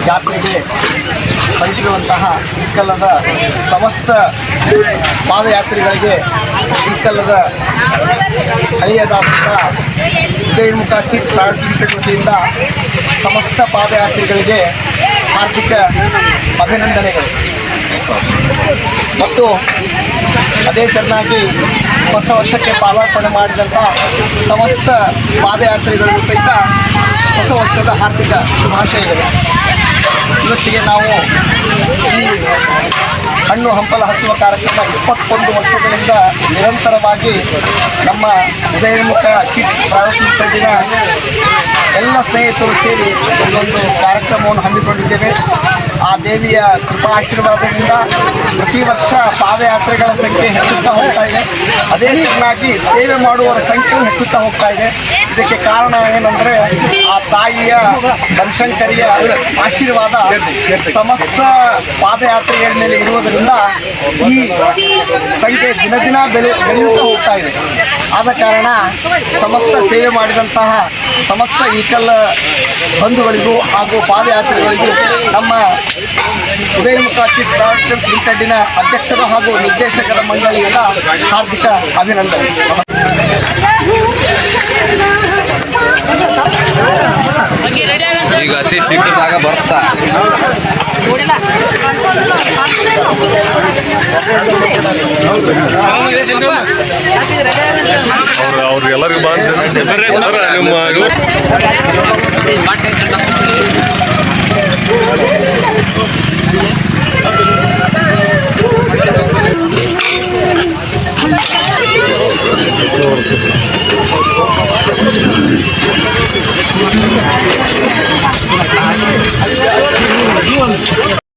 ಜಾತ್ರೆಗೆ ಬಂದಿರುವಂತಹ ಇಕ್ಕಲ್ಲದ ಸಮಸ್ತ ಪಾದಯಾತ್ರಿಗಳಿಗೆ ಇಕ್ಕಲ್ಲದ ಹಳೆಯದಾದಂಥ ಉದಯಮುಖ ಚೀಫ್ ಪ್ರಾಯೋಜಿತ ವತಿಯಿಂದ ಸಮಸ್ತ ಪಾದಯಾತ್ರಿಗಳಿಗೆ ಹಾರ್ದಿಕ ಅಭಿನಂದನೆಗಳು. ಮತ್ತು ಅದೇ ತೆರನಾಗಿ ಹೊಸ ವರ್ಷಕ್ಕೆ ಪಾದಾರ್ಪಣೆ ಮಾಡಿದಂಥ ಸಮಸ್ತ ಪಾದಯಾತ್ರಿಗಳಿಗೂ ಸಹಿತ ಹೊಸ ವರ್ಷದ ಹಾರ್ದಿಕ ಶುಭಾಶಯಗಳು. ಇವತ್ತಿಗೆ ನಾವು ಈ ಹಣ್ಣು ಹಂಪಲ ಹಚ್ಚುವ ಕಾರ್ಯಕ್ರಮ 21 ವರ್ಷಗಳಿಂದ ನಿರಂತರವಾಗಿ ನಮ್ಮ ಉದಯಮುಖ ಚೀಸ್ ಪ್ರಾಯೋಜಿತ ತಂಡಿನ ಎಲ್ಲ ಸ್ನೇಹಿತರು ಸೇರಿ ಒಂದು ಕಾರ್ಯಕ್ರಮವನ್ನು ಹಮ್ಮಿಕೊಂಡಿದ್ದೇವೆ. ಆ ದೇವಿಯ ಕೃಪಾ ಆಶೀರ್ವಾದದಿಂದ ಪ್ರತಿ ವರ್ಷ ಪಾದಯಾತ್ರೆಗಳ ಸಂಖ್ಯೆ ಹೆಚ್ಚುತ್ತಾ ಹೋಗ್ತಾ ಇದೆ. ಅದೇ ರೀತಿಯಾಗಿ ಸೇವೆ ಮಾಡುವವರ ಸಂಖ್ಯೆಯೂ ಹೆಚ್ಚುತ್ತಾ ಹೋಗ್ತಾ ಇದೆ. ಇದಕ್ಕೆ ಕಾರಣ ಏನಂದರೆ ಆ ತಾಯಿಯ ಬನಶಂಕರಿಯ ಆಶೀರ್ವಾದ ಸಮಸ್ತ ಪಾದಯಾತ್ರೆಗಳ ಮೇಲೆ ಇರುವುದರಿಂದ ಈ ಸಂಖ್ಯೆ ದಿನ ದಿನ ಬೆಳೆಯುತ್ತಾ ಹೋಗ್ತಾ ಇದೆ. ಆದ ಕಾರಣ ಸಮಸ್ತ ಸೇವೆ ಮಾಡಿದಂತಹ ಸಮಸ್ತ ಇಕಲ್ಲ ಬಂಧುಗಳಿಗೂ ಹಾಗೂ ಪಾದಯಾತ್ರಿಗಳಿಗೂ ನಮ್ಮ ಉದಯಮುಖ ಚೀಸ್ ಪ್ರಾಯೋಜಿತ ಲಿಮಿಟೆಡ್ಡಿನ ಅಧ್ಯಕ್ಷರು ಹಾಗೂ ನಿರ್ದೇಶಕರ ಮಂಡಳಿಯಿಂದ ಹಾರ್ದಿಕ ಅಭಿನಂದನೆ. ಈಗ ಅತಿ ಶೀಘ್ರದಾಗ ಬರ್ತಾ ಅವ್ರಿಗೆಲ್ಲರಿಗೂ